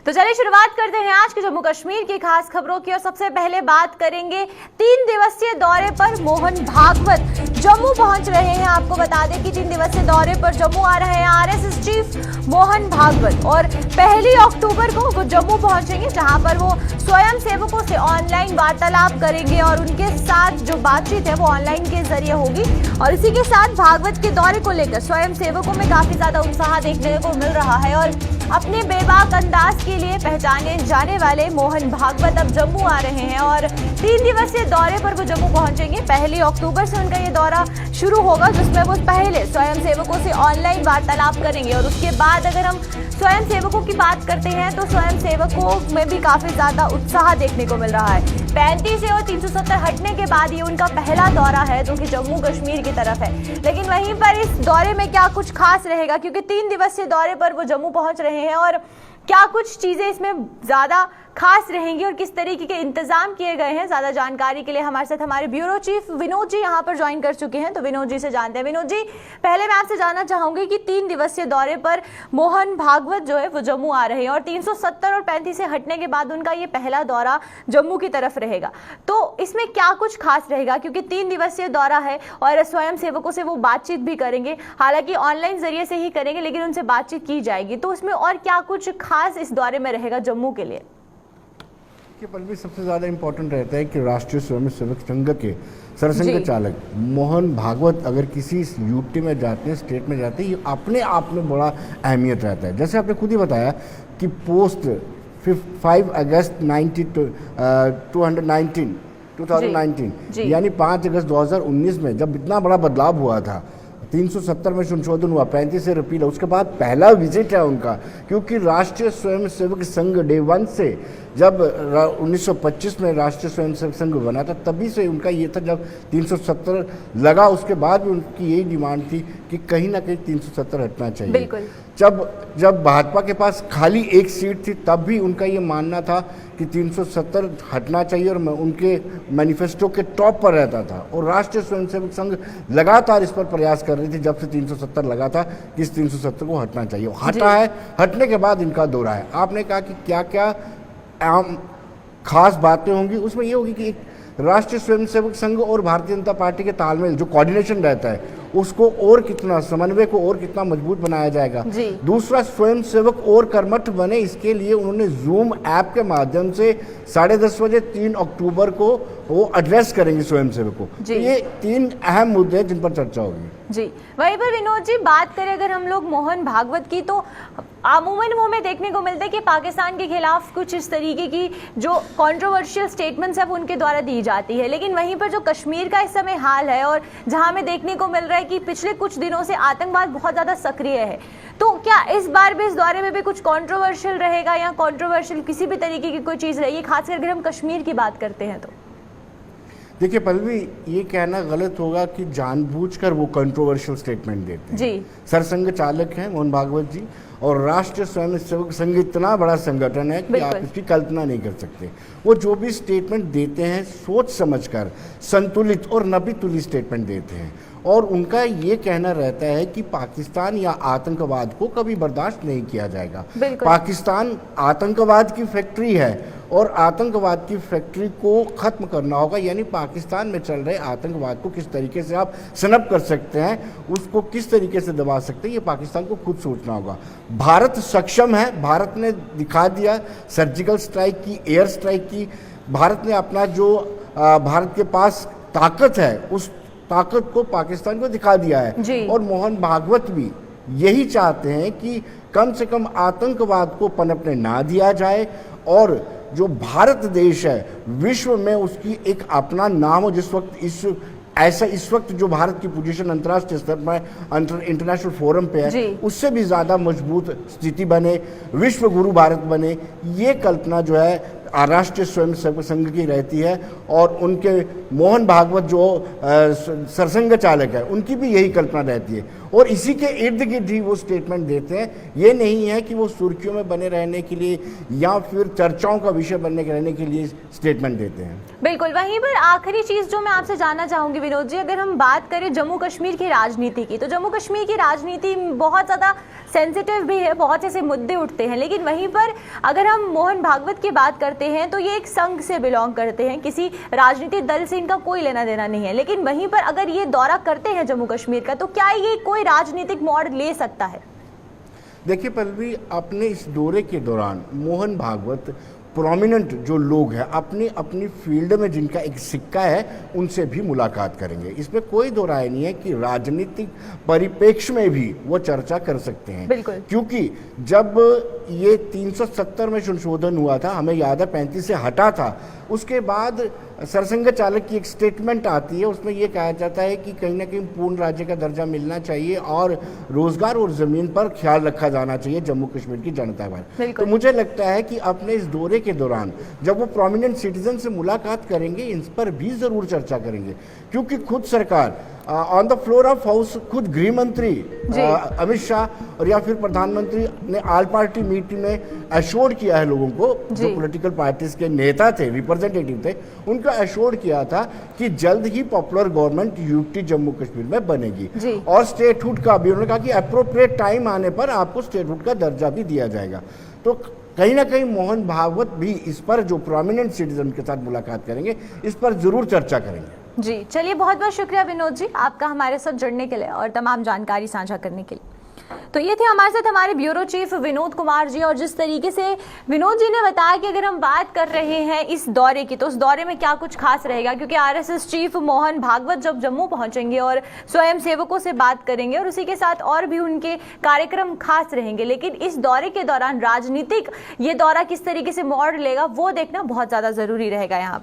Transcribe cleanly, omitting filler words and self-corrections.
तो चलिए शुरुआत करते हैं आज के जम्मू कश्मीर की खास खबरों की और सबसे पहले बात करेंगे 3 दिवसीय दौरे पर मोहन भागवत जम्मू पहुंच रहे हैं। आपको बता दें कि 3 दिवसीय दौरे पर जम्मू आ रहे हैं आरएसएस चीफ मोहन भागवत और 1 अक्टूबर को वो जम्मू पहुंचेंगे, जहां पर वो स्वयं सेवकों से ऑनलाइन वार्तालाप करेंगे और उनके साथ जो बातचीत है वो ऑनलाइन के जरिए होगी। और इसी के साथ भागवत के दौरे को लेकर स्वयं सेवकों में काफी ज्यादा उत्साह देखने को मिल रहा है और अपने बेबाक अंदाज के लिए पहचाने जाने वाले मोहन भागवत अब जम्मू आ रहे हैं और 3 दिवसीय दौरे पर वो जम्मू पहुंचेंगे। 1 अक्टूबर से उनका ये दौरा शुरू होगा, जिसमें वो पहले स्वयं सेवकों से ऑनलाइन वार्तालाप करेंगे और उसके बाद अगर हम स्वयं सेवकों की बात करते हैं तो स्वयं सेवकों में भी काफी ज्यादा उत्साह देखने को मिल रहा है। 35 से और 370 हटने के बाद ये उनका पहला दौरा है जो कि जम्मू कश्मीर की तरफ है। लेकिन वहीं पर इस दौरे में क्या कुछ खास रहेगा, क्योंकि 3 दिवसीय दौरे पर वो जम्मू पहुंच रहे हैं और क्या कुछ चीजें इसमें ज्यादा खास रहेंगी और किस तरीके के इंतजाम किए गए हैं, ज्यादा जानकारी के लिए हमारे साथ हमारे ब्यूरो चीफ विनोद जी यहाँ पर ज्वाइन कर चुके हैं। तो विनोद जी से जानते हैं। विनोद जी, पहले मैं आपसे जानना चाहूंगी कि 3 दिवसीय दौरे पर मोहन भागवत जो है वो जम्मू आ रहे हैं और 370 और 35 से हटने के बाद उनका ये पहला दौरा जम्मू की तरफ रहेगा, तो इसमें क्या कुछ खास रहेगा, क्योंकि 3 दिवसीय दौरा है और स्वयं सेवकों से वो बातचीत भी करेंगे, हालांकि ऑनलाइन जरिए से ही करेंगे लेकिन उनसे बातचीत की जाएगी, तो उसमें और क्या कुछ खास इस दौरे में रहेगा जम्मू के लिए? पल भी सबसे ज़्यादा इम्पोर्टेंट रहता है कि राष्ट्रीय स्वयंसेवक संघ के सरसंघ चालक मोहन भागवत अगर किसी यूटी में जाते हैं, स्टेट में जाते हैं, ये अपने आप में बड़ा अहमियत रहता है। जैसे आपने खुद ही बताया कि पोस्ट 5 अगस्त 2019 यानी 5 अगस्त 2019 में जब इतना बड़ा बदलाव हुआ था, 370 में संशोधन हुआ, 35 से रिपील, उसके बाद पहला विजिट है उनका, क्योंकि राष्ट्रीय स्वयंसेवक संघ डे 1 से जब 1925 में राष्ट्रीय स्वयंसेवक संघ बना था तभी से उनका ये था। जब 370 लगा उसके बाद भी उनकी यही डिमांड थी कि कहीं ना कहीं 370 हटना चाहिए। बिल्कुल। जब भाजपा के पास खाली एक सीट थी तब भी उनका ये मानना था कि 370 हटना चाहिए और उनके मैनिफेस्टो के टॉप पर रहता था और राष्ट्रीय स्वयंसेवक संघ लगातार इस पर प्रयास कर रही थी जब से 370 लगा था कि इस 370 को हटना चाहिए। हटा है, हटने के बाद इनका दौरा है। आपने कहा कि क्या क्या खास बातें होंगी, उसमें ये होगी कि एक राष्ट्रीय स्वयंसेवक संघ और भारतीय जनता पार्टी के तालमेल जो कोऑर्डिनेशन रहता है उसको और कितना, समन्वय को और कितना मजबूत बनाया जाएगा। दूसरा, स्वयंसेवक और कर्मठ बने, इसके लिए उन्होंने जूम ऐप के माध्यम से 10:30 बजे 3 अक्टूबर को वो एड्रेस करेंगे स्वयंसेवकों। तो ये 3 अहम मुद्दे हैं जिन पर चर्चा होगी। जी, वहीं पर विनोद जी बात करें अगर हम लोग मोहन भागवत की, तो अमूमन वो हमें देखने को मिलता है कि पाकिस्तान के खिलाफ कुछ इस तरीके की जो कंट्रोवर्शियल स्टेटमेंट्स है वो उनके द्वारा दी जाती है, लेकिन वहीं पर जो कश्मीर का इस समय हाल है और जहां हमें देखने को मिल रहा है कि पिछले कुछ दिनों से आतंकवाद बहुत ज्यादा सक्रिय है, तो क्या इस बार भी इस दौरे में भी कुछ कंट्रोवर्शियल रहेगा या कंट्रोवर्शियल किसी भी तरीके की कोई चीज रहेगी, खासकर अगर हम कश्मीर की बात करते हैं? तो देखिए पल्लवी, ये कहना गलत होगा कि जानबूझकर वो कंट्रोवर्शियल स्टेटमेंट देते हैं। जी, सरसंघ चालक हैं मोहन भागवत जी और राष्ट्रीय स्वयंसेवक संघ इतना बड़ा संगठन है कि आप इसकी कल्पना नहीं कर सकते। वो जो भी स्टेटमेंट देते हैं सोच समझकर संतुलित और नबी तुली स्टेटमेंट देते हैं और उनका ये कहना रहता है कि पाकिस्तान या आतंकवाद को कभी बर्दाश्त नहीं किया जाएगा। पाकिस्तान आतंकवाद की फैक्ट्री है और आतंकवाद की फैक्ट्री को खत्म करना होगा, यानी पाकिस्तान में चल रहे आतंकवाद को किस तरीके से आप सनप कर सकते हैं, उसको किस तरीके से दबा सकते हैं, ये पाकिस्तान को खुद सोचना होगा। भारत सक्षम है, भारत ने दिखा दिया, सर्जिकल स्ट्राइक की, एयर स्ट्राइक की, भारत ने अपना जो भारत के पास ताकत है उस ताकत को पाकिस्तान को दिखा दिया है। और मोहन भागवत भी यही चाहते हैं कि कम से कम आतंकवाद को पनपने ना दिया जाए और जो भारत देश है विश्व में उसकी एक अपना नाम हो। जिस वक्त इस वक्त जो भारत की पोजीशन अंतर्राष्ट्रीय स्तर पर इंटरनेशनल फोरम पे है उससे भी ज्यादा मजबूत स्थिति बने, विश्व गुरु भारत बने, ये कल्पना जो है राष्ट्रीय स्वयंसेवक संघ की रहती है और उनके मोहन भागवत जो सरसंघ चालक है उनकी भी यही कल्पना रहती है और इसी के इर्द गिर्द ही वो स्टेटमेंट देते हैं। ये नहीं है कि वो सुर्खियों में बने रहने के लिए या फिर चर्चाओं का विषय बनने के रहने के लिए स्टेटमेंट देते हैं। बिल्कुल। वहीं पर आखिरी चीज जो मैं आपसे जानना चाहूंगी विनोद जी, अगर हम बात करें जम्मू कश्मीर की राजनीति की, तो जम्मू कश्मीर की राजनीति बहुत ज्यादा सेंसिटिव भी है, बहुत ऐसे मुद्दे उठते हैं, लेकिन वहीं पर अगर हम मोहन भागवत की बात करते हैं तो ये एक संघ से बिलोंग करते हैं, किसी राजनीतिक दल से इनका कोई लेना देना नहीं है, लेकिन वहीं पर अगर ये दौरा करते हैं जम्मू कश्मीर का, तो क्या ये कोई राजनीतिक मोड़ ले सकता है? देखिए पल्लवी, अपने इस दौरे के दौरान मोहन भागवत प्रोमिनेंट जो लोग हैं अपनी अपनी फील्ड में जिनका एक सिक्का है उनसे भी मुलाकात करेंगे। इसमें कोई दो राय नहीं है कि राजनीतिक परिप्रेक्ष्य में भी वो चर्चा कर सकते हैं। बिल्कुल। क्योंकि जब ये 370 में संशोधन हुआ था, हमें याद है 35 से हटा था, उसके बाद सरसंघ चालक की एक स्टेटमेंट आती है, उसमें यह कहा जाता है कि कहीं ना कहीं पूर्ण राज्य का दर्जा मिलना चाहिए और रोजगार और जमीन पर ख्याल रखा जाना चाहिए जम्मू कश्मीर की जनता पर। तो मुझे लगता है कि अपने इस दौरे के दौरान जब वो प्रोमिनेंट सिटीजन से मुलाकात करेंगे, इन पर भी जरूर चर्चा करेंगे, क्योंकि खुद सरकार on the floor of house, खुद गृह मंत्री अमित शाह और या फिर प्रधानमंत्री ने ऑल पार्टी मीटिंग में एश्योर्ड किया है लोगों को, जो पॉलिटिकल पार्टीज के नेता थे, रिप्रेजेंटेटिव थे, उनको एश्योर्ड किया था कि जल्द ही popular government UT Jammu Kashmir में बनेगी और स्टेटहुड का भी उन्होंने कहा कि अप्रोप्रिएट टाइम आने पर आपको स्टेटहुड का दर्जा भी दिया जाएगा। तो कहीं ना कहीं मोहन भागवत भी इस पर, जो प्रोमिनेंट सिटीजन के साथ मुलाकात करेंगे, इस पर जरूर चर्चा करेंगे। जी चलिए, बहुत बहुत शुक्रिया विनोद जी आपका हमारे साथ जुड़ने के लिए और तमाम जानकारी साझा करने के लिए। तो ये थे हमारे साथ हमारे ब्यूरो चीफ विनोद कुमार जी, और जिस तरीके से विनोद जी ने बताया कि अगर हम बात कर रहे हैं इस दौरे की, तो उस दौरे में क्या कुछ खास रहेगा, क्योंकि आरएसएस चीफ मोहन भागवत जब जम्मू पहुंचेंगे और स्वयं सेवकों से बात करेंगे और उसी के साथ और भी उनके कार्यक्रम खास रहेंगे, लेकिन इस दौरे के दौरान राजनीतिक ये दौरा किस तरीके से मोड़ लेगा वो देखना बहुत ज्यादा जरूरी रहेगा यहाँ।